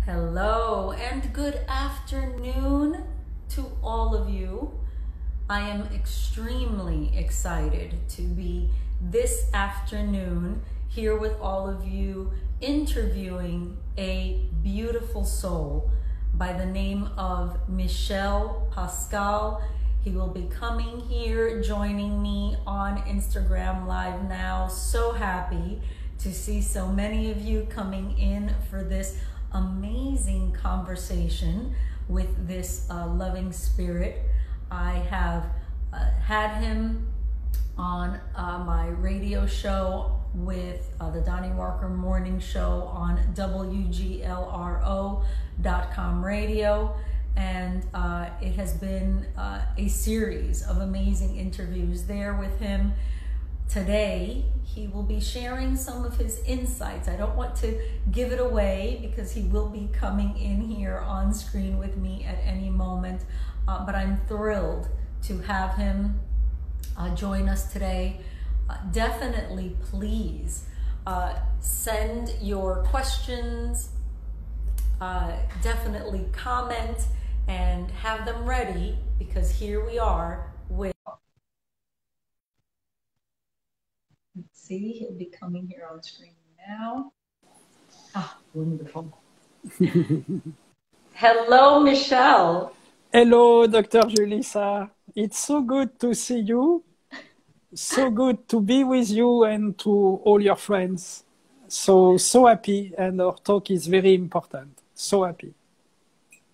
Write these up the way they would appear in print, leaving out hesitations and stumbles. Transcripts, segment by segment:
Hello and good afternoon to all of you. I am extremely excited to be this afternoon here with all of you interviewing a beautiful soul by the name of Michel Pascal. He will be coming here, joining me on Instagram Live now. So happy to see so many of you coming in for this amazing conversation with this loving spirit. I have had him on my radio show with the Donnie Walker Morning Show on WGLRO.com radio, and it has been a series of amazing interviews there with him. Today, he will be sharing some of his insights. I don't want to give it away because he will be coming in here on screen with me at any moment, but I'm thrilled to have him join us today. Definitely, please send your questions, definitely comment and have them ready, because here we are with... Let's see, he'll be coming here on screen now. Ah, wonderful. Hello, Michel. Hello, Dr. Julissa. It's so good to see you. So good to be with you and to all your friends. So happy, and our talk is very important. So happy.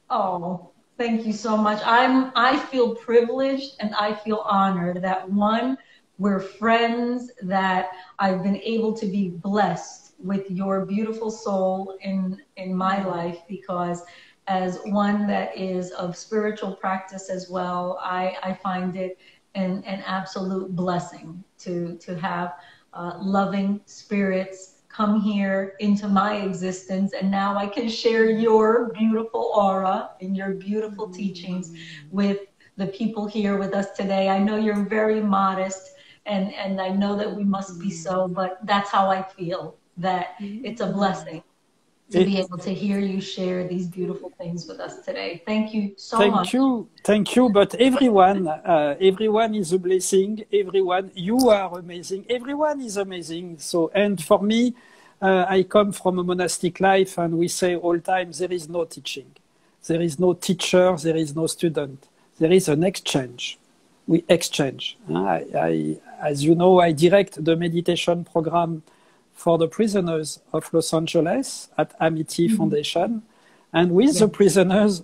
Oh, thank you so much. I feel privileged and I feel honored that we're friends, that I've been able to be blessed with your beautiful soul in my life, because as one that is of spiritual practice as well, I find it an absolute blessing to have loving spirits come here into my existence, and now I can share your beautiful aura and your beautiful teachings with the people here with us today. I know you're very modest, and I know that we must be so, but that's how I feel, that it's a blessing to be able to hear you share these beautiful things with us today. Thank you so much. Thank you. But everyone is a blessing. Everyone, you are amazing. Everyone is amazing. So, and for me, I come from a monastic life, and we say all time, there is no teaching. There is no teacher. There is no student. There is an exchange. We exchange. As you know, I direct the meditation program for the prisoners of Los Angeles at Amity Foundation. And with the prisoners,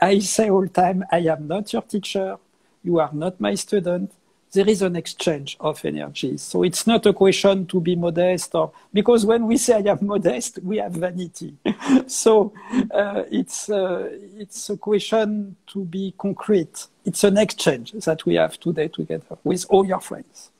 I say all the time, I am not your teacher. You are not my student. There is an exchange of energy. So it's not a question to be modest, because when we say I am modest, we have vanity. So it's a question to be concrete. It's an exchange that we have today together with all your friends.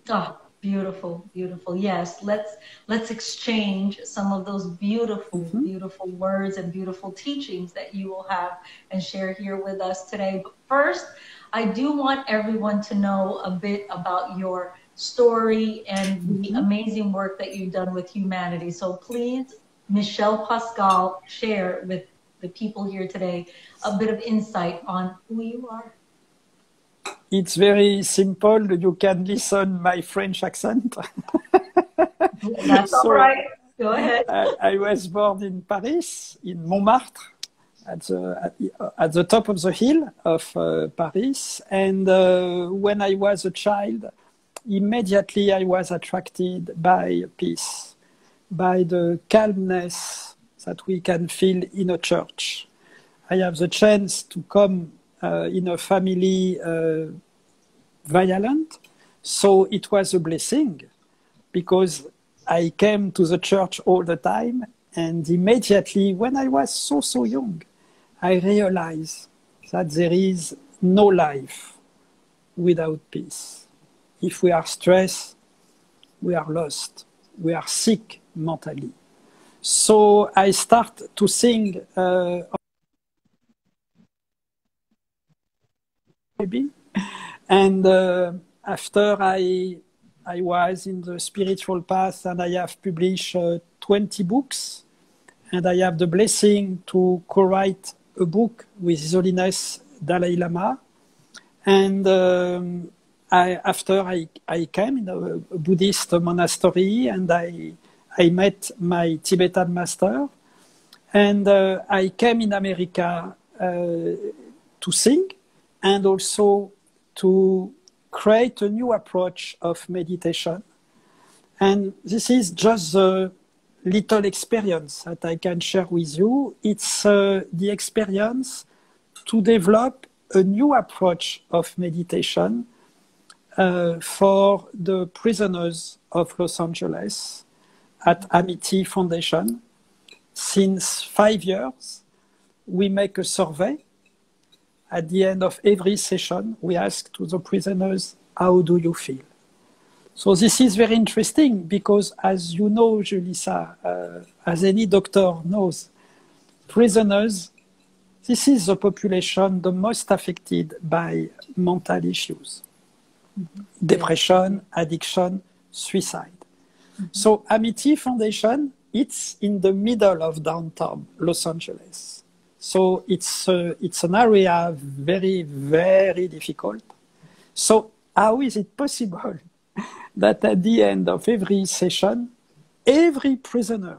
Oh, beautiful, beautiful. Yes, let's exchange some of those beautiful, beautiful words and beautiful teachings that you will have and share here with us today. But first, I do want everyone to know a bit about your story and the amazing work that you've done with humanity. So please, Michel Pascal, share with the people here today a bit of insight on who you are. It's very simple. You can listen my French accent. That's all right. Go ahead. I was born in Paris, in Montmartre, at the top of the hill of Paris. And when I was a child, immediately I was attracted by peace, by the calmness that we can feel in a church. I have the chance to come in a family violent, so it was a blessing, because I came to the church all the time, and immediately when I was so young, I realized that there is no life without peace. If we are stressed, we are lost, we are sick mentally. So I start to sing and after I was in the spiritual path, and I have published 20 books, and I have the blessing to co-write a book with His Holiness Dalai Lama. And after I came in a Buddhist monastery, and I met my Tibetan master, and I came in America to sing and also to create a new approach of meditation. And this is just a little experience that I can share with you. It's the experience to develop a new approach of meditation for the prisoners of Los Angeles at Amity Foundation. Since 5 years, we make a survey. At the end of every session, we ask to the prisoners, how do you feel? So this is very interesting because, as you know, Julissa, as any doctor knows, prisoners, this is the population the most affected by mental issues. Depression, addiction, suicide. So Amity Foundation, it's in the middle of downtown Los Angeles. So it's an area very, very difficult. So how is it possible that at the end of every session, every prisoner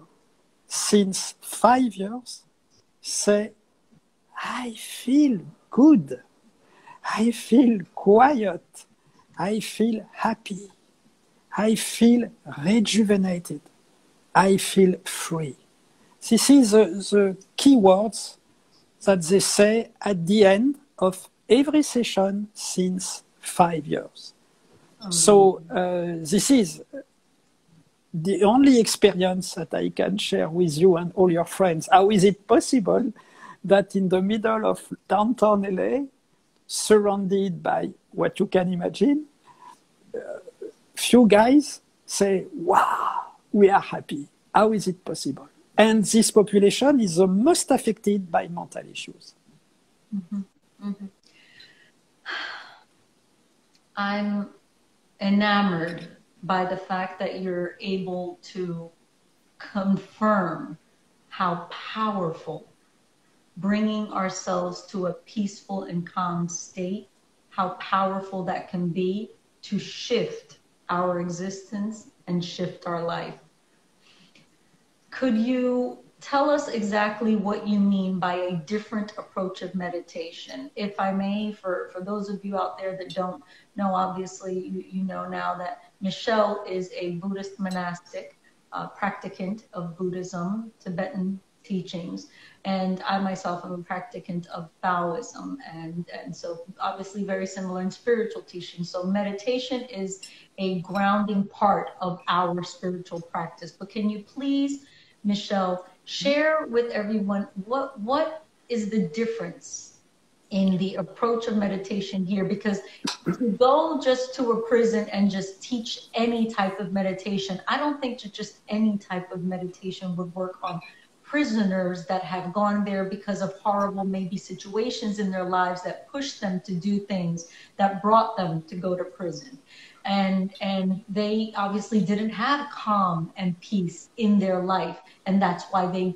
since 5 years say, I feel good, I feel quiet, I feel happy, I feel rejuvenated, I feel free. This is the key words that they say at the end of every session since 5 years. So this is the only experience that I can share with you and all your friends. How is it possible that in the middle of downtown LA, surrounded by what you can imagine, few guys say, wow, we are happy. How is it possible? And this population is the most affected by mental issues. Mm-hmm. Mm-hmm. I'm enamored by the fact that you're able to confirm how powerful bringing ourselves to a peaceful and calm state, how powerful that can be to shift our existence and shift our life. Could you tell us exactly what you mean by a different approach of meditation? If I may, for those of you out there that don't know, obviously you know now that Michelle is a Buddhist monastic practicant of Buddhism, Tibetan teachings, and I myself am a practicant of Taoism, and so obviously very similar in spiritual teachings. So meditation is a grounding part of our spiritual practice. But can you please, Michelle, share with everyone what is the difference in the approach of meditation here? Because to go just to a prison and just teach any type of meditation, I don't think that just any type of meditation would work on prisoners that have gone there because of horrible maybe situations in their lives that pushed them to do things that brought them to go to prison. And they obviously didn't have calm and peace in their life. And that's why they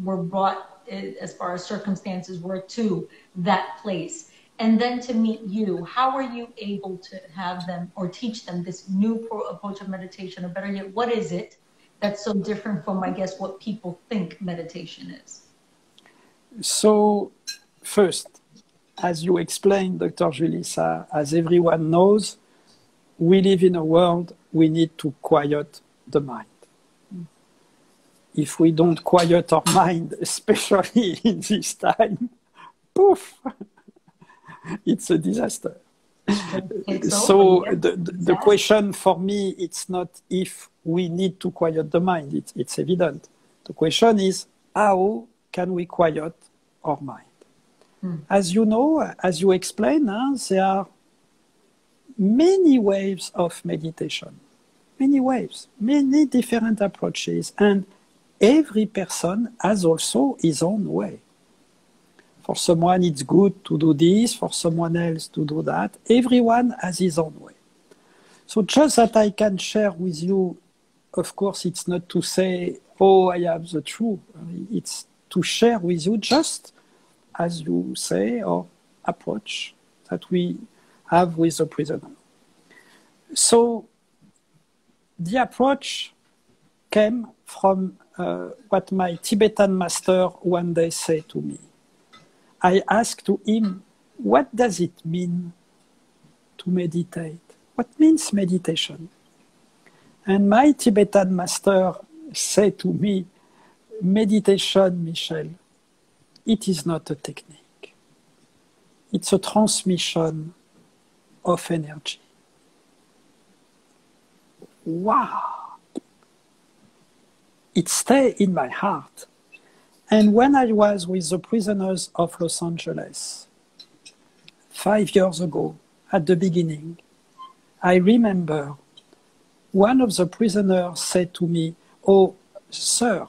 were brought, as far as circumstances were, to that place. And then to meet you, how are you able to have them or teach them this new approach of meditation? Or better yet, what is it that's so different from, I guess, what people think meditation is? So first, as you explained, Dr. Julissa, as everyone knows, we live in a world we need to quiet the mind. If we don't quiet our mind, especially in this time, poof, it's a disaster. So the question for me, it's not if we need to quiet the mind, it's evident. The question is, how can we quiet our mind? As you know, as you explained, there are many waves of meditation, many waves, many different approaches, and every person has also his own way. For someone, it's good to do this, for someone else to do that. Everyone has his own way. So just that I can share with you, of course, it's not to say, oh, I have the truth. It's to share with you just as you say, or approach that we have with the prisoner. So the approach came from what my Tibetan master one day said to me. I asked to him, what does it mean to meditate? What means meditation? And my Tibetan master said to me, meditation, Michel, it is not a technique. It's a transmission of energy. Wow! It stayed in my heart. And when I was with the prisoners of Los Angeles 5 years ago, at the beginning, I remember one of the prisoners said to me, oh, sir,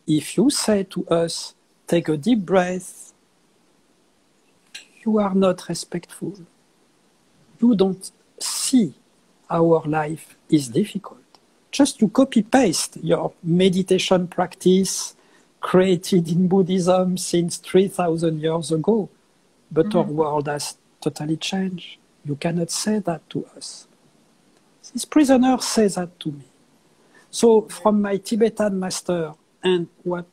if you say to us, take a deep breath, you are not respectful. You don't see our life is difficult. Just you copy-paste your meditation practice created in Buddhism since 3,000 years ago. But our world has totally changed. You cannot say that to us. This prisoner says that to me. So from my Tibetan master and what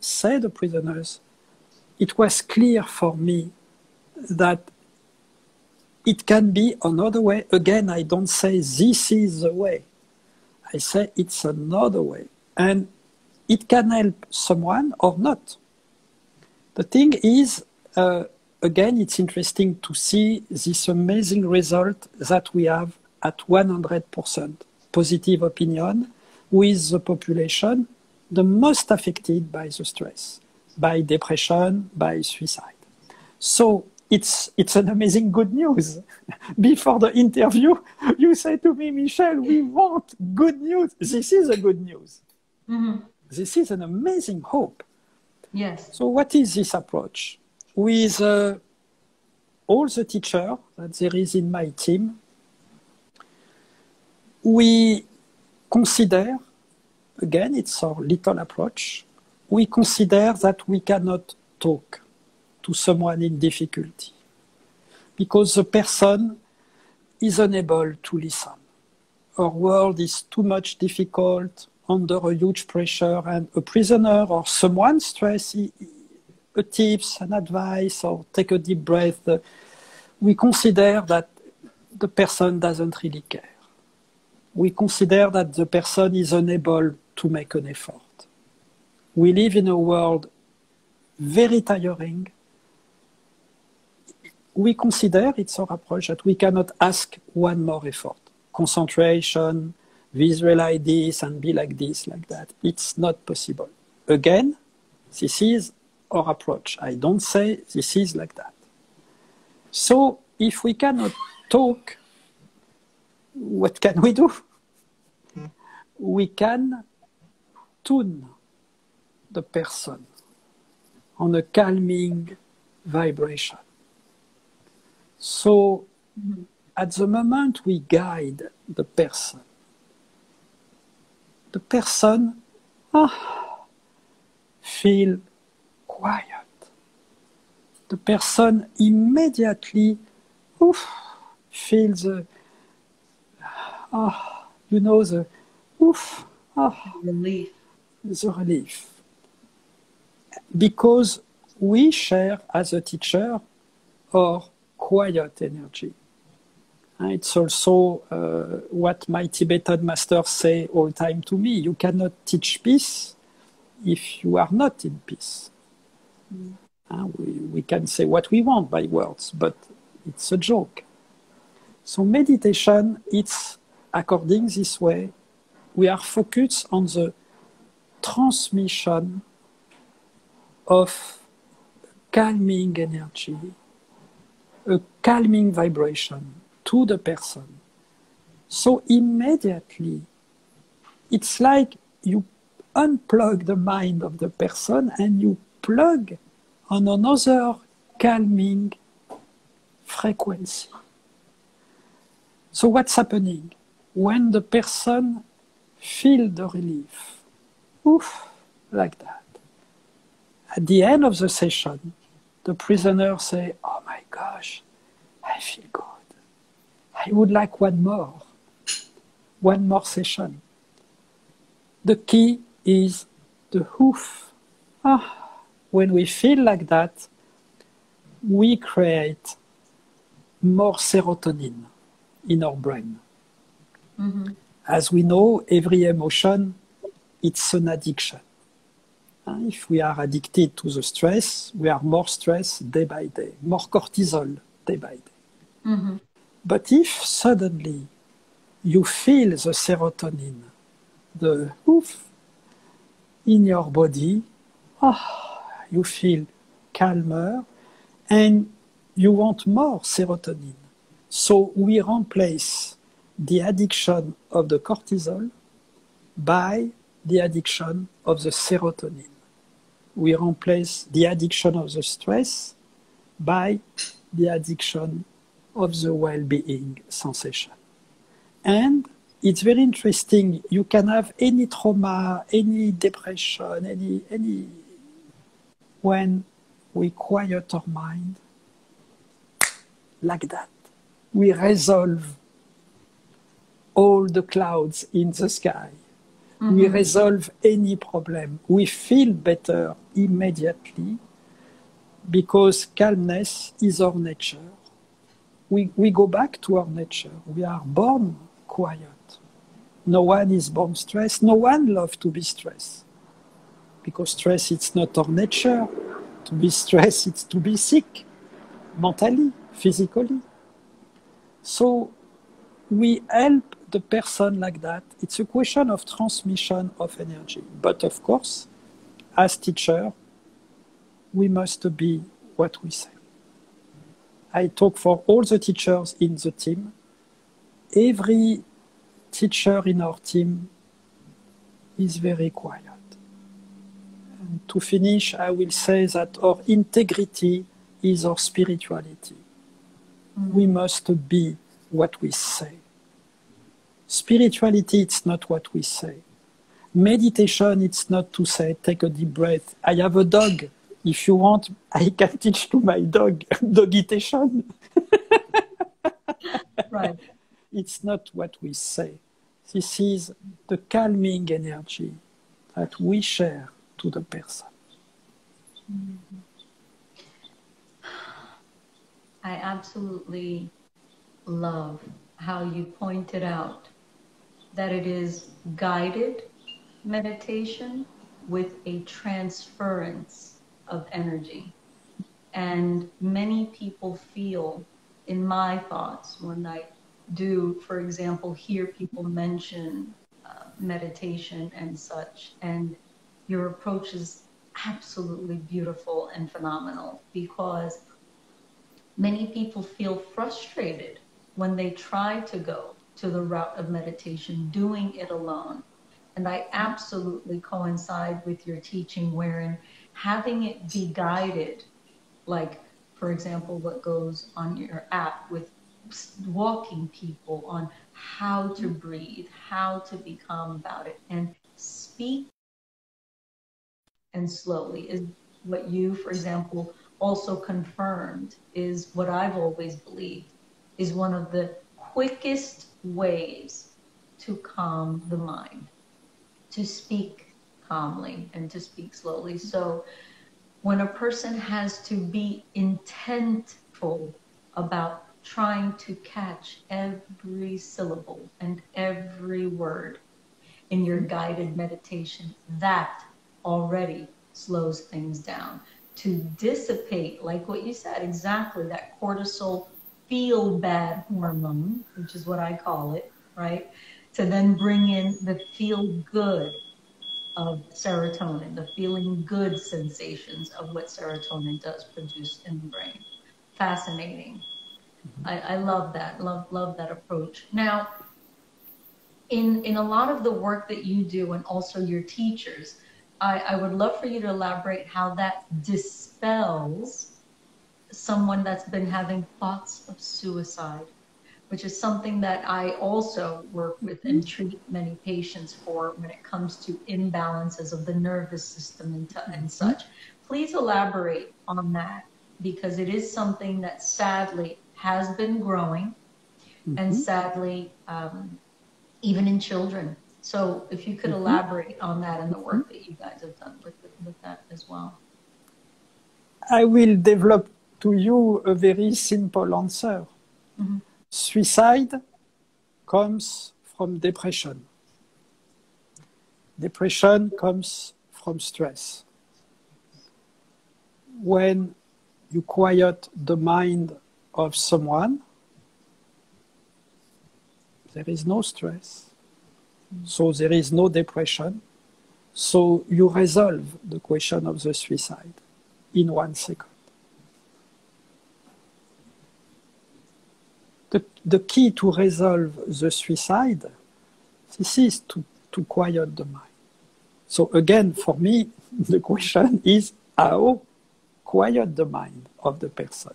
said the prisoners, it was clear for me that it can be another way. Again, I don't say this is the way. I say it's another way. And it can help someone or not. The thing is, again, it's interesting to see this amazing result that we have at 100% positive opinion with the population the most affected by the stress, by depression, by suicide. So it's an amazing good news. Before the interview, you say to me, Michel, we want good news. This is a good news. This is an amazing hope. Yes. So what is this approach? With all the teachers that there is in my team, we consider, again, it's our little approach, we consider that we cannot talk to someone in difficulty because the person is unable to listen. Our world is too much difficult, under a huge pressure, and a prisoner or someone stressed, a tips, an advice, or take a deep breath, we consider that the person doesn't really care. We consider that the person is unable to make an effort. We live in a world very tiring. We consider, it's our approach, that we cannot ask one more effort. Concentration, visualize this and be like this, like that. It's not possible. Again, this is our approach. I don't say this is like that. So if we cannot talk, what can we do? We can tune the person on a calming vibration. So at the moment we guide the person feel quiet. The person immediately feels the relief. The relief. Because we share as a teacher our quiet energy. And it's also what my Tibetan masters say all the time to me. You cannot teach peace if you are not in peace. We can say what we want by words, but it's a joke. So meditation, it's according this way, we are focused on the transmission of calming energy, a calming vibration to the person. So immediately, it's like you unplug the mind of the person and you plug on another calming frequency. So what's happening? When the person feels the relief, Oof, like that. At the end of the session, the prisoner say, "Oh my gosh, I feel good. I would like one more session." The key is the hoof. When we feel like that, we create more serotonin in our brain. Mm-hmm. As we know, every emotion, it's an addiction. If we are addicted to the stress, we are more stressed day by day, more cortisol day by day. Mm-hmm. But if suddenly you feel the serotonin, the oof, in your body, you feel calmer and you want more serotonin. So we replace the addiction of the cortisol by the addiction of the serotonin. We replace the addiction of the stress by the addiction of the well-being sensation. And it's very interesting. You can have any trauma, any depression, any when we quiet our mind like that. We resolve all the clouds in the sky. Mm-hmm. We resolve any problem. We feel better immediately because calmness is our nature. We go back to our nature. We are born quiet. No one is born stressed. No one loves to be stressed. Because stress, it's not our nature. To be stressed, it's to be sick, mentally, physically. So we help the person like that. It's a question of transmission of energy. But of course, as teacher, we must be what we say. I talk for all the teachers in the team. Every teacher in our team is very quiet. And to finish, I will say that our integrity is our spirituality. Mm-hmm. We must be what we say. Spirituality, it's not what we say. Meditation, it's not to say, take a deep breath. I have a dog. If you want, I can teach to my dog dogitation. Right. It's not what we say. This is the calming energy that we share to the person. Mm-hmm. I absolutely love how you pointed out that it is guided meditation with a transference of energy. And many people feel, in my thoughts, when I do, for example, hear people mention meditation and such, and your approach is absolutely beautiful and phenomenal, because many people feel frustrated when they try to go to the route of meditation, doing it alone. And I absolutely coincide with your teaching, wherein having it be guided, like, for example, what goes on your app with walking people on how to breathe, how to be calm about it, and speak and slowly is what you, for example, also confirmed is what I've always believed is one of the quickest ways to calm the mind, to speak calmly and to speak slowly. So when a person has to be intentful about trying to catch every syllable and every word in your guided meditation, that already slows things down. To dissipate, like what you said, exactly, that cortisol feel bad hormone, which is what I call it, right? To then bring in the feel good of serotonin, the feeling good sensations of what serotonin does produce in the brain. Fascinating. I love that, love that approach. Now, in a lot of the work that you do and also your teachers, I would love for you to elaborate how that dispels someone that's been having thoughts of suicide, which is something that I also work with and treat many patients for when it comes to imbalances of the nervous system and such. Please elaborate on that, because it is something that sadly has been growing, and sadly, even in children. So if you could elaborate on that and the work that you guys have done with that as well. I will develop to you a very simple answer. Suicide comes from depression. Depression comes from stress. When you quiet the mind of someone, there is no stress. So there is no depression. So you resolve the question of the suicide in 1 second. The key to resolve the suicide, this is to quiet the mind. So again, for me, the question is how quiet the mind of the person.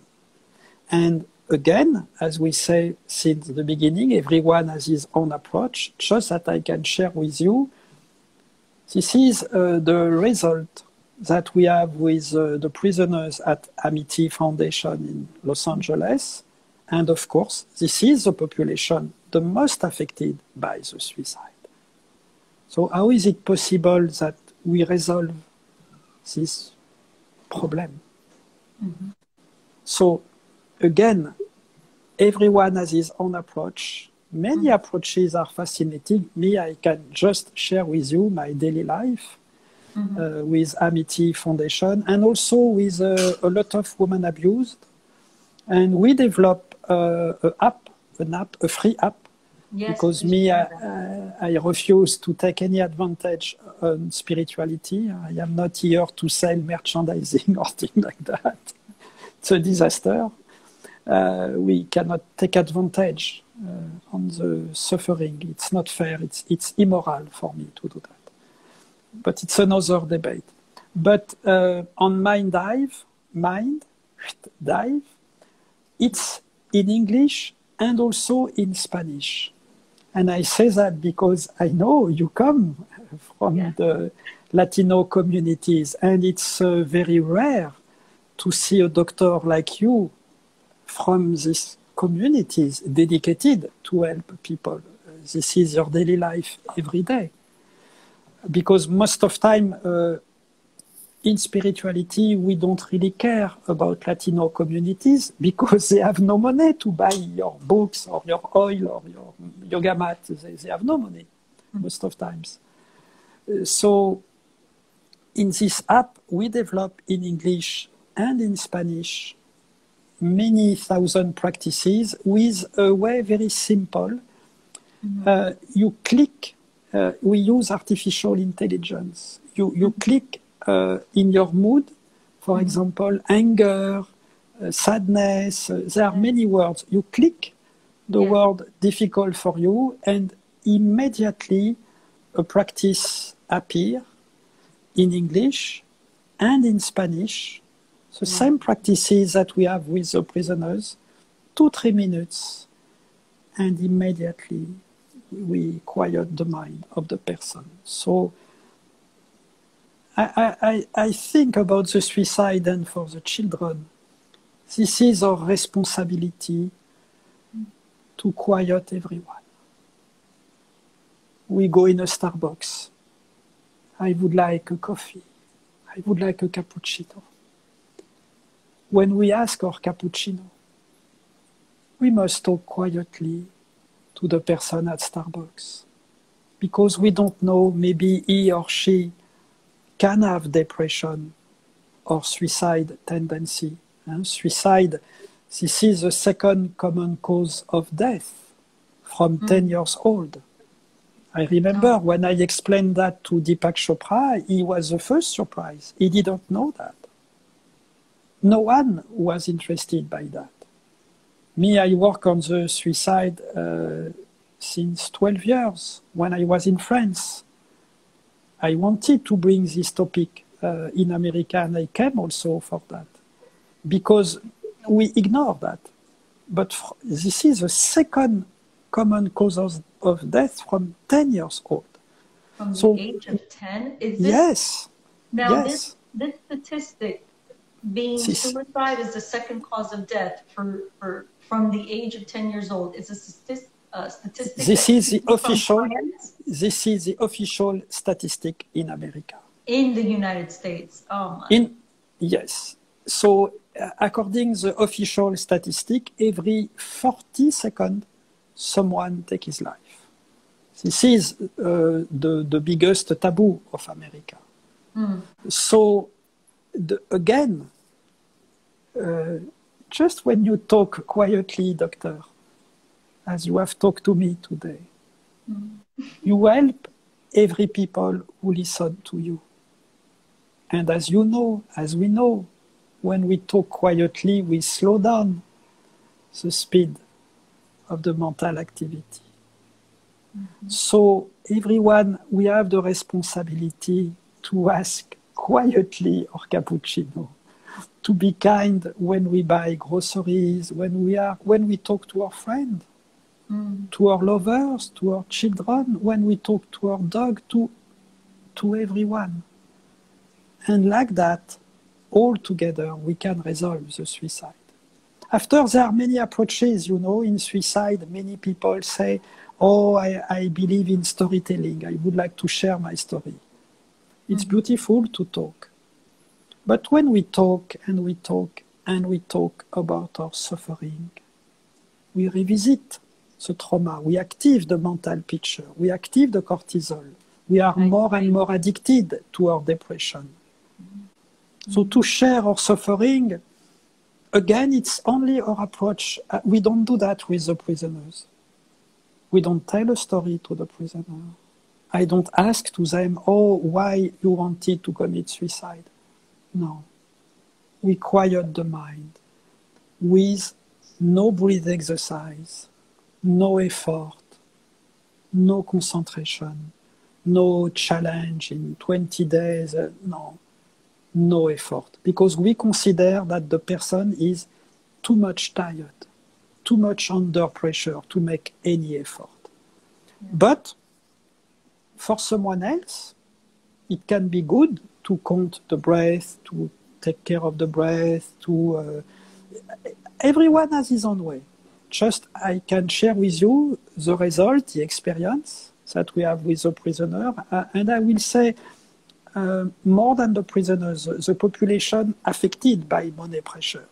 And again, as we say since the beginning, everyone has his own approach. Just that I can share with you, this is the result that we have with the prisoners at Amity Foundation in Los Angeles. And of course, this is the population the most affected by the suicide. So how is it possible that we resolve this problem? So again, everyone has his own approach. Many approaches are fascinating. Me, I can just share with you my daily life with Amity Foundation, and also with a lot of women abused. And we developed a free app, because me, I refuse to take any advantage on spirituality. I am not here to sell merchandising or things like that. It's a disaster. We cannot take advantage on the suffering. It's not fair. It's immoral for me to do that. But it's another debate. But on Mind Dive, it's in English and also in Spanish. And I say that because I know you come from the Latino communities, and it's very rare to see a doctor like you from these communities dedicated to help people. This is your daily life every day. Because most of time, in spirituality, we don't really care about Latino communities because they have no money to buy your books or your oil or your yoga mat. They have no money most of times. So in this app, we develop in English and in Spanish many thousand practices with a way very simple. You click, we use artificial intelligence. You click in your mood, for example, anger, sadness, there are many words. You click the word difficult for you, and immediately a practice appears in English and in Spanish. The same practices that we have with the prisoners, 2-3 minutes, and immediately we quiet the mind of the person. So I think about the suicide, and for the children, this is our responsibility to quiet everyone. We go in a Starbucks. I would like a coffee. I would like a cappuccino. When we ask our cappuccino, we must talk quietly to the person at Starbucks, because we don't know, maybe he or she can have depression or suicide tendency. Suicide, this is the second common cause of death from 10 years old. I remember when I explained that to Deepak Chopra, he was the first surprise. He didn't know that. No one was interested by that. Me, I work on the suicide since 12 years. When I was in France, I wanted to bring this topic in America, and I came also for that. Because we ignore that. but this is the second common cause of death from 10 years old. From the age of 10? Is this, yes. Now, yes. this statistic being suicide is the second cause of death from the age of 10 years old. Is a statistic. This is the official. This is the official statistic in America. In the United States. Oh my. Yes. So, according to the official statistic, every 40 seconds, someone takes his life. This is the biggest taboo of America. So, again, just when you talk quietly, doctor, as you have talked to me today, you help every people who listen to you. And as you know, as we know, when we talk quietly, we slow down the speed of the mental activity. So everyone, we have the responsibility to ask quietly our cappuccino, to be kind when we buy groceries, when we talk to our friend, to our lovers, to our children, when we talk to our dog, to everyone. And like that, all together, we can resolve the suicide. After, there are many approaches, in suicide. Many people say, oh, I believe in storytelling. I would like to share my story. It's beautiful to talk. But when we talk and we talk and we talk about our suffering, we revisit the trauma, we active the mental picture, we active the cortisol. We are more and more addicted to our depression. So to share our suffering, again, it's only our approach. We don't do that with the prisoners. We don't tell a story to the prisoner. I don't ask to them, oh, why you wanted to commit suicide. No. We quiet the mind with no breath exercise, no effort, no concentration, no challenge in 20 days, no effort. Because we consider that the person is too much tired, too much under pressure to make any effort. But for someone else, it can be good to count the breath, to take care of the breath, everyone has his own way. Just I can share with you the result, the experience that we have with the prisoner, and I will say more than the prisoners, the population affected by money pressure.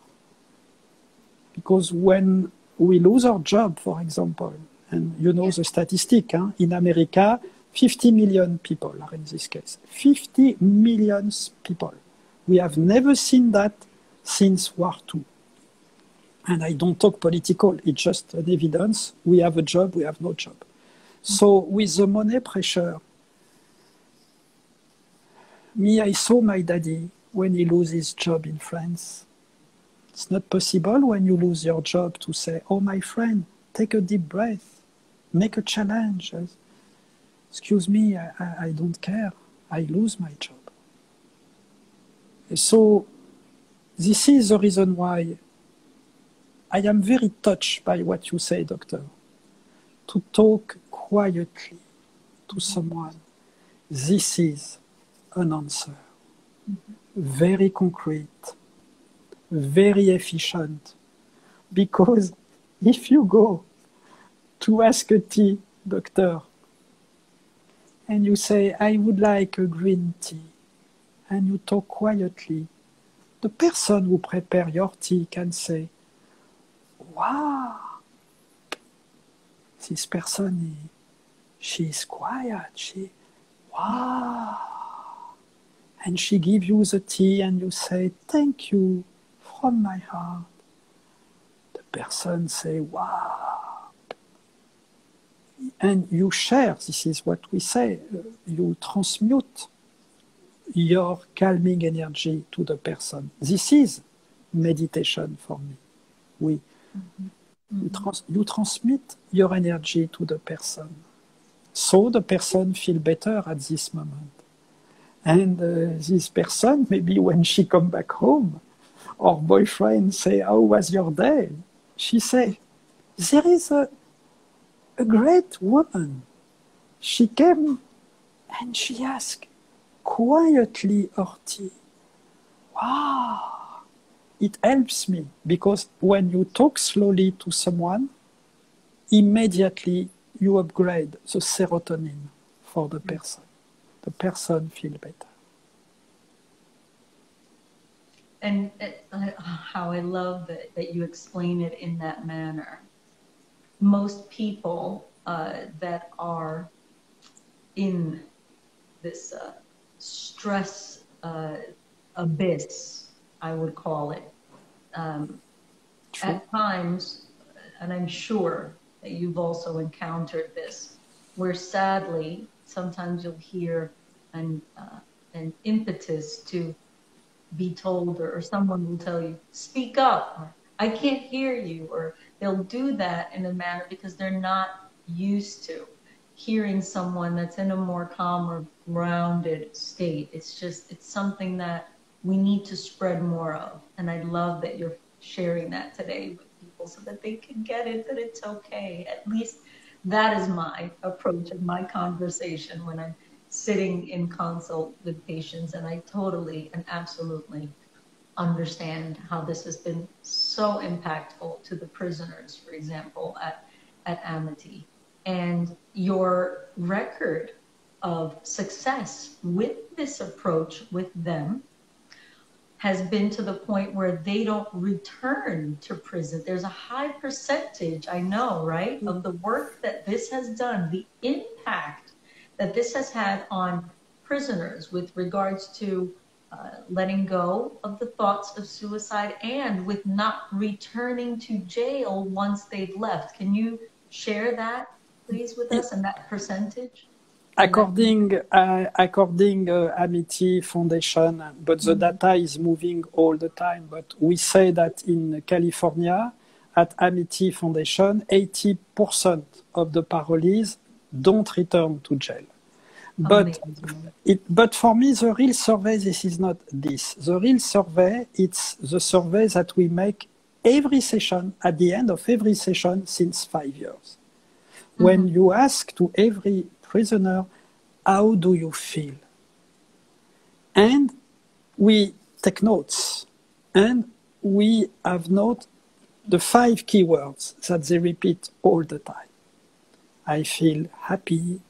Because when we lose our job, for example, and the statistic, in America, 50 million people are in this case. 50 million people. We have never seen that since War II. And I don't talk political, it's just an evidence. We have a job, we have no job. So with the money pressure, I saw my daddy when he loses his job in France. It's not possible when you lose your job to say, oh, my friend, take a deep breath, make a challenge. Excuse me, I don't care. I lose my job. So this is the reason why I am very touched by what you say, doctor. To talk quietly to someone. This is an answer. Very concrete, very efficient. Because if you go to ask a tea, doctor, and you say, I would like a green tea, and you talk quietly, the person who prepares your tea can say, wow, this person, she is quiet, wow. And she gives you the tea and you say, thank you from my heart. The person say, wow. And you share, this is what we say, you transmute your calming energy to the person. This is meditation for me. You transmit your energy to the person. So the person feels better at this moment. And this person, maybe when she come back home, her boyfriend say, how was your day? she said, there is a great woman. She came and she asked quietly, Horty, wow, it helps me because when you talk slowly to someone, immediately you upgrade the serotonin for the person. The person feels better. And how I love that you explain it in that manner. Most people that are in this stress abyss, I would call it, at times, and I'm sure that you've also encountered this, where sadly, sometimes you'll hear an impetus to be told, or someone will tell you, speak up, or I can't hear you, or they'll do that in a manner because they're not used to hearing someone that's in a more calm or grounded state. It's just, it's something that we need to spread more of. And I love that you're sharing that today with people so that they can get it, that it's okay. At least that is my approach of my conversation when I'm sitting in consult with patients. And I totally and absolutely understand how this has been so impactful to the prisoners, for example, at Amity. And your record of success with this approach with them has been to the point where they don't return to prison. There's a high percentage, I know, right, of the work that this has done, the impact that this has had on prisoners with regards to letting go of the thoughts of suicide and with not returning to jail once they've left. Can you share that, please, with us, and that percentage? According Amity Foundation, but the data is moving all the time, but we say that in California, at Amity Foundation, 80% of the parolees don't return to jail. But for me, the real survey, this is not this. The real survey, it's the survey that we make every session, at the end of every session since 5 years. When you ask to every prisoner, how do you feel? And we take notes, and we have noted the 5 keywords that they repeat all the time. I feel happy,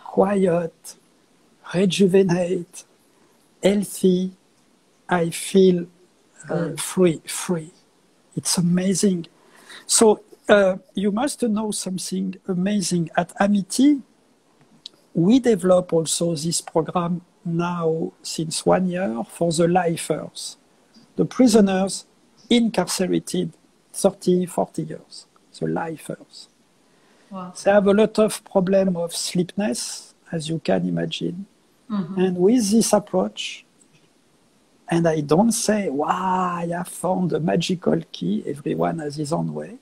quiet, rejuvenate, healthy. I feel free. It's amazing. So you must know something amazing. At Amity, we develop also this program now since 1 year for the lifers, the prisoners incarcerated 30, 40 years, the lifers. Wow. They have a lot of problem of sleepiness, as you can imagine. And with this approach, and I don't say, wow, I have found a magical key, everyone has his own way.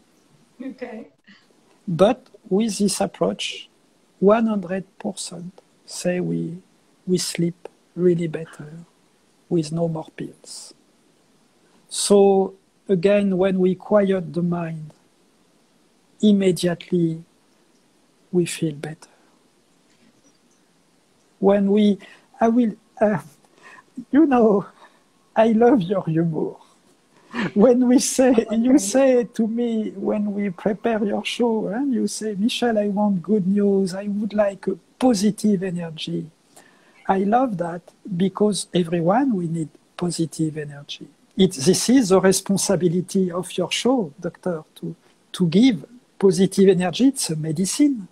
Okay. But with this approach, 100% say we sleep really better with no more pills. So again, when we quiet the mind, immediately we feel better. When I love your humor. When we say, you say to me, when we prepare your show, and you say, Michel, I want good news. I would like a positive energy. I love that because everyone, we need positive energy. This is the responsibility of your show, doctor, to give positive energy. It's a medicine.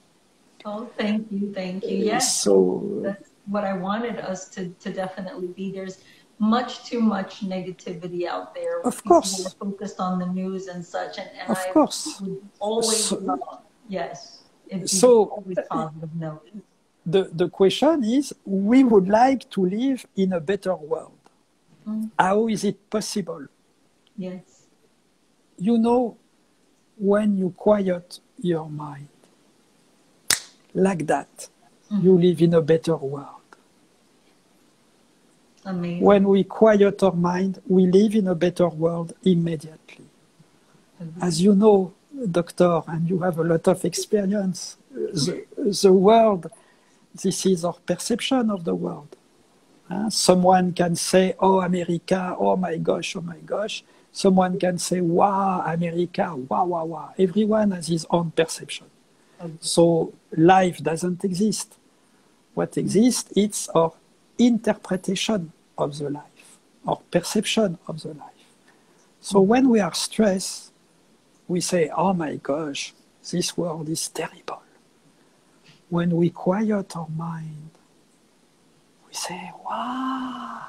Oh, thank you. Yes. So that's what I wanted us to definitely be. There's much too much negativity out there. Of course. People are focused on the news and such. And of I course. would always love, yes. It's always positive note. The question is, we would like to live in a better world. How is it possible? Yes. You know, when you quiet your mind, like that, you live in a better world. Amazing. When we quiet our mind, we live in a better world immediately. As you know, doctor, and you have a lot of experience, the world, this is our perception of the world. Someone can say, oh, America, oh my gosh, oh my gosh. Someone can say, wow, America, wow, wow, wow. Everyone has his own perception. So life doesn't exist. What exists, it's our interpretation of the life, our perception of the life. So when we are stressed, we say, oh my gosh, this world is terrible. When we quiet our mind, we say, wow,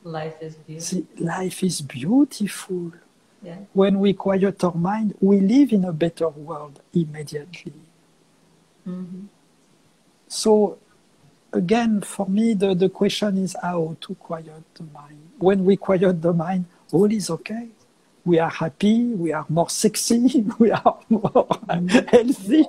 life is beautiful. Life is beautiful. Yeah. When we quiet our mind, we live in a better world immediately. Mm-hmm. So again, for me, the question is how to quiet the mind. When we quiet the mind, all is okay. We are happy, we are more sexy, we are more healthy.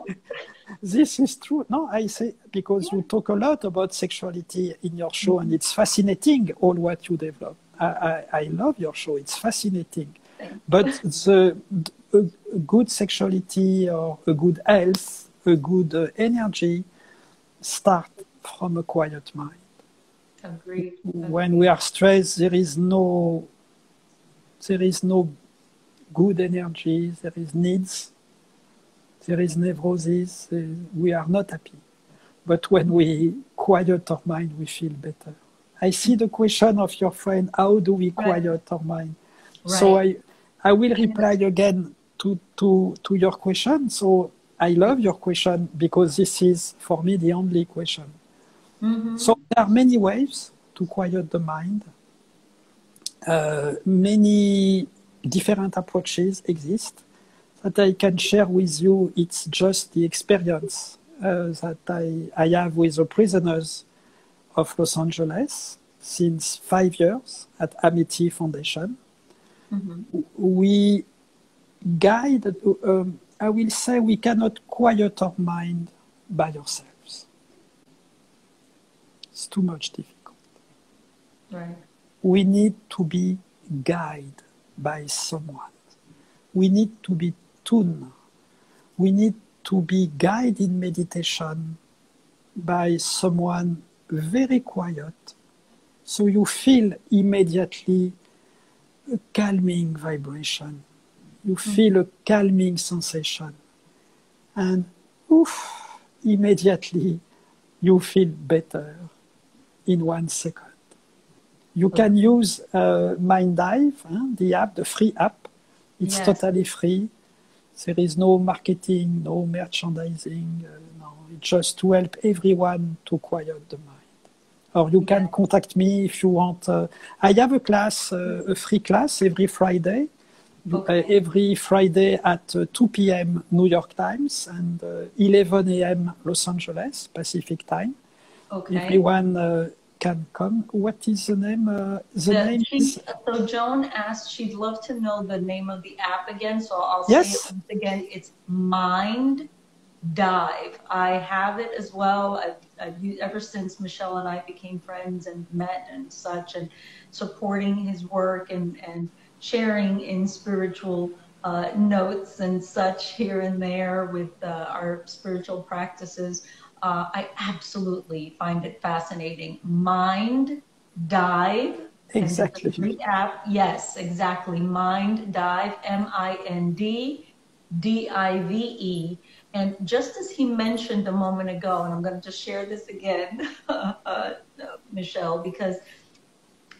This is true. No, I say, because you talk a lot about sexuality in your show, and it's fascinating, all what you develop. I love your show, it's fascinating. But a good sexuality or a good health, a good energy, start from a quiet mind. Agreed. When we are stressed, there is no good energy, there is needs, there is neurosis, we are not happy. But when we quiet our mind, we feel better. I see the question of your friend, how do we quiet our mind? Right. So I will reply again to your question. So I love your question because this is, for me, the only question. Mm-hmm. So there are many ways to quiet the mind. Many different approaches exist that I can share with you. It's just the experience that I have with the prisoners of Los Angeles since 5 years at Amity Foundation. Mm-hmm. We guide, I will say we cannot quiet our mind by ourselves. It's too much difficult. Right. We need to be guided by someone. We need to be tuned. We need to be guided in meditation by someone very quiet. So you feel immediately a calming vibration. You feel a calming sensation. And immediately you feel better in 1 second. You can use Mind Dive, the app, the free app. It's totally free. There is no marketing, no merchandising. No, it's just to help everyone to quiet the mind. Or you can contact me if you want. I have a class, a free class every Friday. Every Friday at 2 p.m. New York Times and 11 a.m. Los Angeles Pacific Time. Okay. Everyone can come. What is the name? Name is... So Joan asked, she'd love to know the name of the app again. So I'll say it once again. It's Mind Dive. I have it as well. I've used ever since Michel and I became friends and met and such, and supporting his work and sharing in spiritual notes and such here and there with our spiritual practices. I absolutely find it fascinating. Mind Dive. Exactly. The app. Yes, exactly. Mind Dive. MINDDIVE. And just as he mentioned a moment ago, and I'm going to just share this again, Michel, because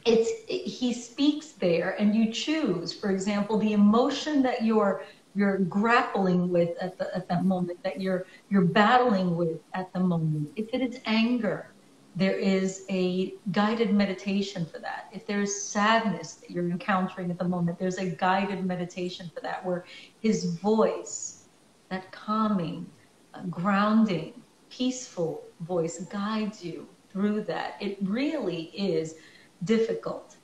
he speaks there, and you choose, for example, the emotion that you're grappling with at that moment, that you're battling with at the moment. If it is anger, there is a guided meditation for that. If there is sadness that you're encountering at the moment, there's a guided meditation for that, where his voice, that calming, grounding, peaceful voice guides you through that. It really is difficult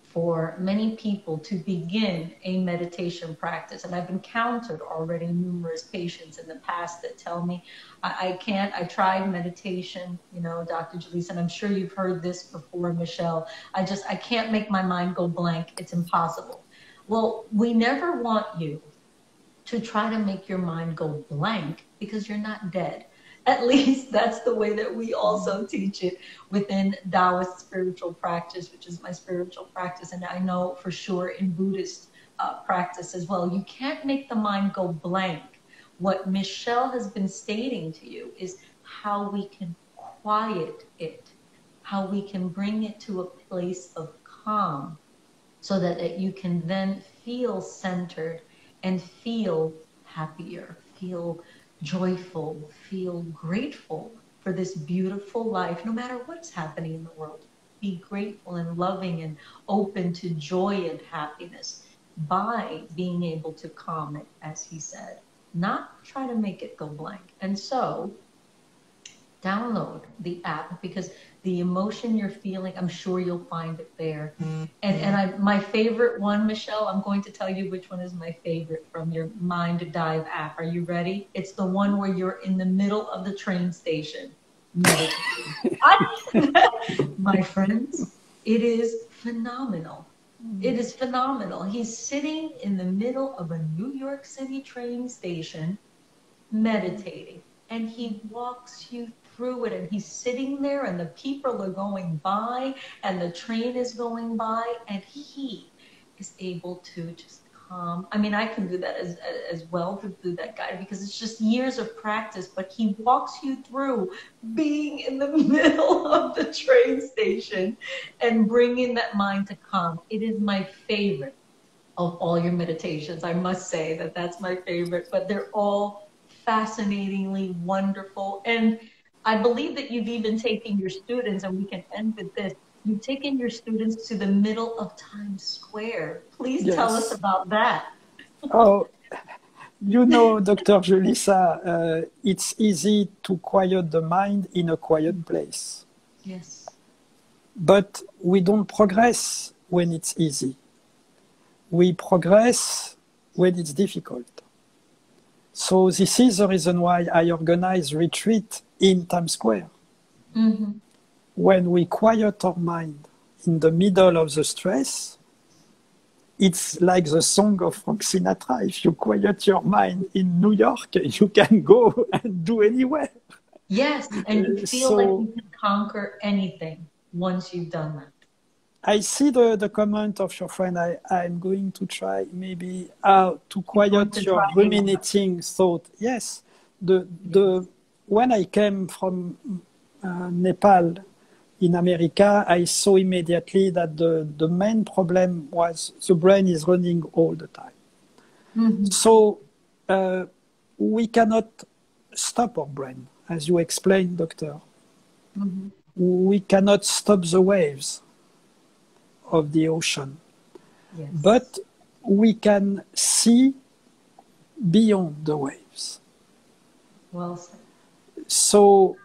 for many people to begin a meditation practice. And I've encountered already numerous patients in the past that tell me, I can't, I tried meditation, Dr. Jalice, and I'm sure you've heard this before, Michel. I can't make my mind go blank. It's impossible. Well, we never want you to try to make your mind go blank because you're not dead. At least that's the way that we also teach it within Taoist spiritual practice, which is my spiritual practice. And I know for sure in Buddhist practice as well. You can't make the mind go blank. What Michelle has been stating to you is how we can quiet it, how we can bring it to a place of calm so that you can then feel centered and feel happier, feel joyful, feel grateful for this beautiful life, no matter what's happening in the world. Be grateful and loving and open to joy and happiness by being able to calm it, as he said, not try to make it go blank. And so download the app, because the emotion you're feeling, I'm sure you'll find it there. My favorite one, Michelle, I'm going to tell you which one is my favorite from your Mind Dive app. Are you ready? It's the one where you're in the middle of the train station. My friends, it is phenomenal. It is phenomenal. He's sitting in the middle of a New York City train station meditating, and he walks you through it, and he's sitting there, and the people are going by, and the train is going by, and he is able to just calm. I mean, I can do that as well through that guide, because it's just years of practice, but he walks you through being in the middle of the train station and bringing that mind to calm. It is my favorite of all your meditations. I must say that that's my favorite, but they're all fascinatingly wonderful. And I believe that you've even taken your students, and we can end with this, you've taken your students to the middle of Times Square. Please tell us about that. Oh, you know, Dr. Julissa, it's easy to quiet the mind in a quiet place. Yes. But we don't progress when it's easy. We progress when it's difficult. So this is the reason why I organize retreat in Times Square. Mm-hmm. When we quiet our mind in the middle of the stress, it's like the song of Frank Sinatra. If you quiet your mind in New York, you can go and do anywhere. Yes, and you feel like you can conquer anything once you've done that. I see the comment of your friend. I'm going to try maybe to quiet your ruminating thought. Yes, when I came from Nepal in America, I saw immediately that the main problem was the brain is running all the time. Mm-hmm. So we cannot stop our brain, as you explained, doctor. Mm-hmm. We cannot stop the waves of the ocean. Yes. But we can see beyond the waves. Well said. So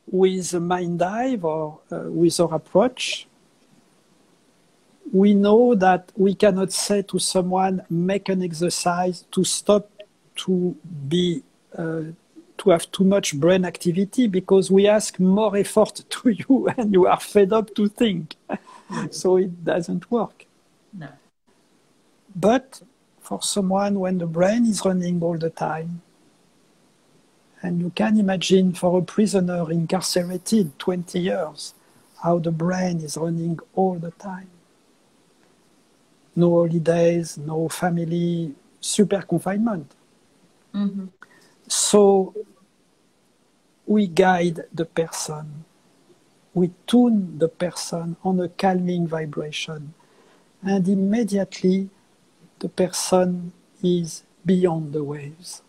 with a mind dive or with our approach, we know that we cannot say to someone, make an exercise to stop to have too much brain activity, because we ask more effort to you and you are fed up to think. So it doesn't work. No. But for someone when the brain is running all the time, and you can imagine for a prisoner incarcerated 20 years, how the brain is running all the time. No holidays, no family, super confinement. Mm-hmm. So we guide the person. We tune the person on a calming vibration, and immediately the person is beyond the waves.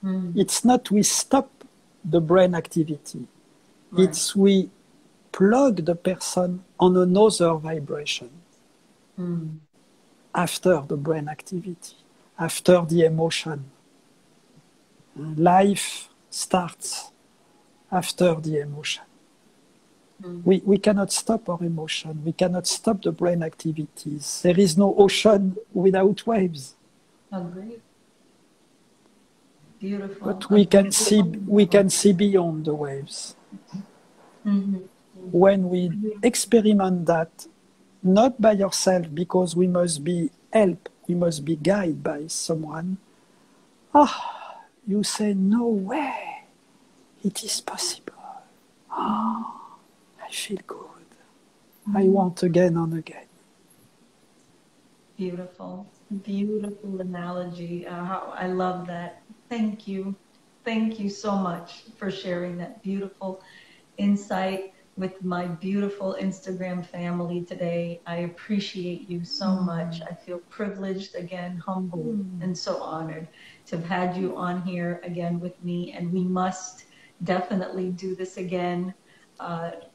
Mm. It's not we stop the brain activity, Right. It's we plug the person on another vibration after the brain activity, after the emotion. Life starts after the emotion. We cannot stop our emotion. We cannot stop the brain activities. There is no ocean without waves. Agreed. Beautiful. But we can see beyond the waves. Mm-hmm. When we experiment that, not by yourself, because we must be helped, we must be guided by someone, ah, you say, no way, it is possible. Ah, I feel good. I want again and again. Beautiful, beautiful analogy. I love that. Thank you. Thank you so much for sharing that beautiful insight with my beautiful Instagram family today. I appreciate you so much. I feel privileged, again, humbled, and so honored to have had you on here again with me. And we must definitely do this again.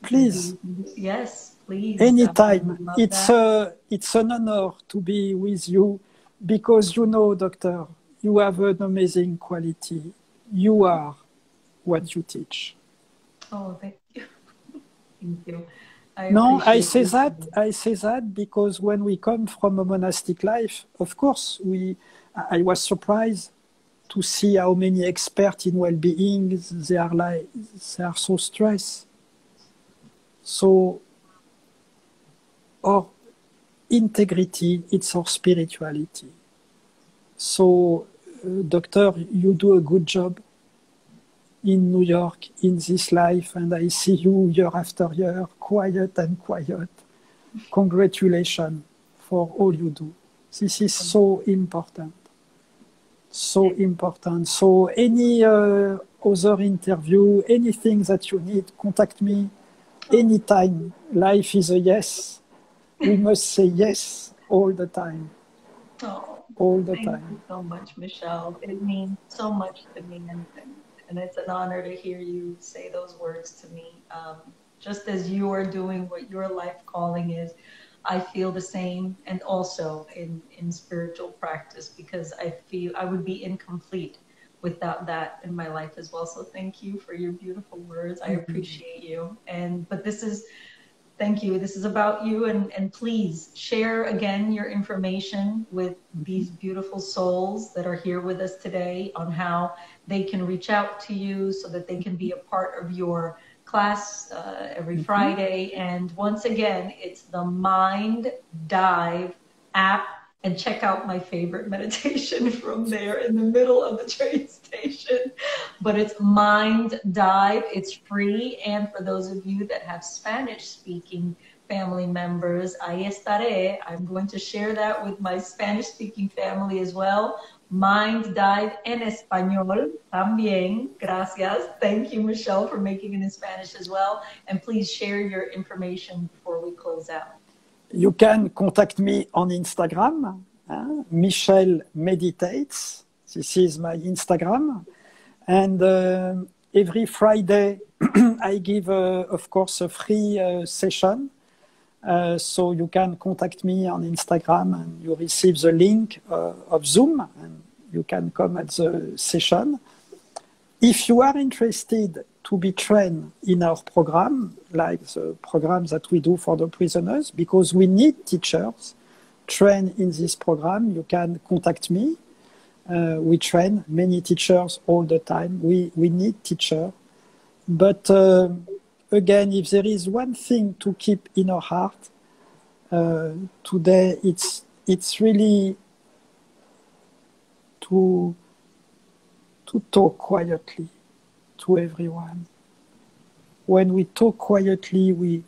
Please. Yes, please. Anytime. That. It's an honor to be with you because you know, doctor, you have an amazing quality. You are what you teach. Oh, thank you. Thank you. I say that because when we come from a monastic life, of course, I was surprised to see how many experts in well-being, they are so stressed. So our integrity, it's our spirituality. So, doctor, you do a good job in New York, in this life, and I see you year after year, quiet and quiet. Congratulations for all you do. This is so important. So important. So any other interview, anything that you need, contact me anytime. Life is a yes. We must say yes all the time. Oh, all the thank time. you so much, Michelle. It means so much to me, and it's an honor to hear you say those words to me. Just as you are doing what your life calling is, I feel the same, and also in spiritual practice, because I feel I would be incomplete without that in my life as well. So thank you for your beautiful words. I appreciate you. But thank you. This is about you, and please share again your information with these beautiful souls that are here with us today on how they can reach out to you so that they can be a part of your class every Friday. And once again, it's the Mind Dive app. And check out my favorite meditation from there in the middle of the train station. But it's Mind Dive. It's free. And for those of you that have Spanish-speaking family members, ahí estaré. I'm going to share that with my Spanish-speaking family as well. Mind Dive en español también. Gracias. Thank you, Michelle, for making it in Spanish as well. And please share your information before we close out. You can contact me on Instagram, Michel Meditates. This is my Instagram. And every Friday, I give, of course, a free session. So you can contact me on Instagram and you receive the link of Zoom and you can come at the session. If you are interested to be trained in our program, like the program that we do for the prisoners, because we need teachers trained in this program, you can contact me. We train many teachers all the time. We need teachers. But again, if there is one thing to keep in our heart today, it's really to talk quietly to everyone. When we talk quietly, we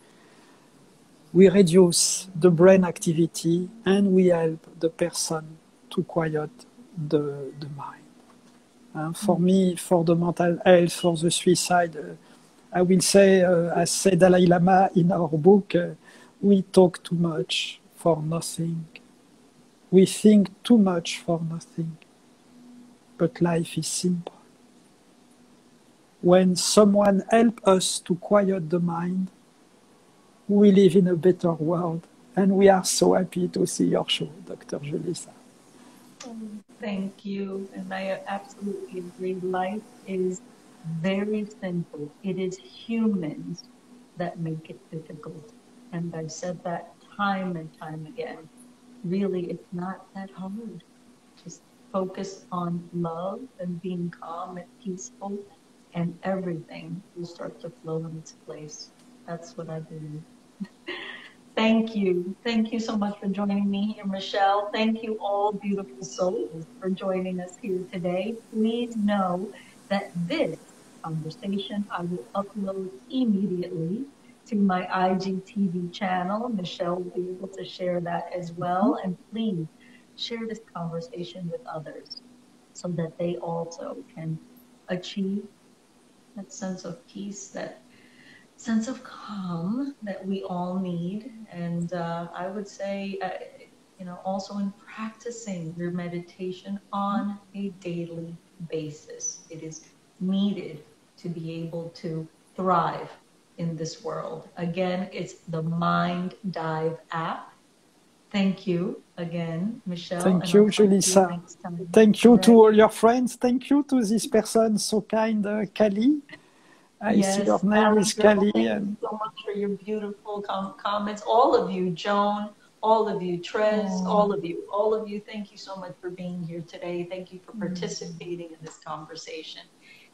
reduce the brain activity and we help the person to quiet the mind. For me, for the mental health, for the suicide, I will say, as said Dalai Lama in our book, we talk too much for nothing. We think too much for nothing. But life is simple. When someone helps us to quiet the mind, we live in a better world. And we are so happy to see your show, Dr. Julissa. Thank you. And I absolutely agree. Life is very simple. It is humans that make it difficult. And I've said that time and time again. Really, it's not that hard. Just focus on love and being calm and peaceful, and everything will start to flow in its place. That's what I believe. Thank you. Thank you so much for joining me here, Michelle. Thank you all beautiful souls for joining us here today. Please know that this conversation I will upload immediately to my IGTV channel. Michelle will be able to share that as well. And please share this conversation with others so that they also can achieve that sense of peace, that sense of calm that we all need. And I would say, also in practicing your meditation on a daily basis, it is needed to be able to thrive in this world. Again, it's the Mind Dive app. Thank you again, Michelle. Thank you, Julissa. Thank you to all your friends. Thank you to this person so kind, Kali. I see your name is Kali. Thank you so much for your beautiful comments. All of you, Joan, all of you, Trez, all of you, thank you so much for being here today. Thank you for participating in this conversation.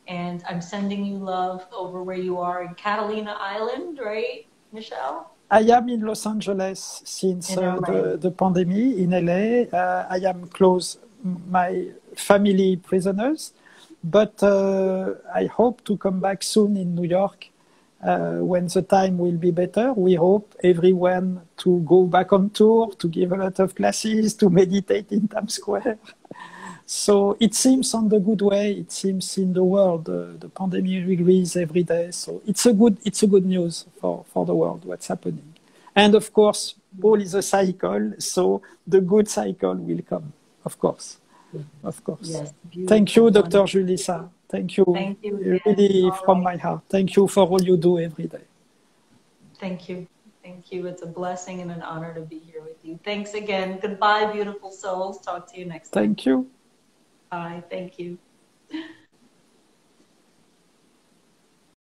And I'm sending you love over where you are in Catalina Island, right, Michelle? I am in Los Angeles since the pandemic, in LA. I am close my family prisoners. But I hope to come back soon in New York when the time will be better. We hope everyone to go back on tour, to give a lot of classes, to meditate in Times Square. So it seems on the good way. It seems in the world the pandemic increases every day. So it's a good news for the world what's happening. And of course, all is a cycle. So the good cycle will come, of course. Of course. Yes, thank you, Dr. Julissa. Thank you. Thank you. Really, from my heart. Thank you for all you do every day. Thank you. Thank you. It's a blessing and an honor to be here with you. Thanks again. Goodbye, beautiful souls. Talk to you next time. Thank you. Bye. Thank you.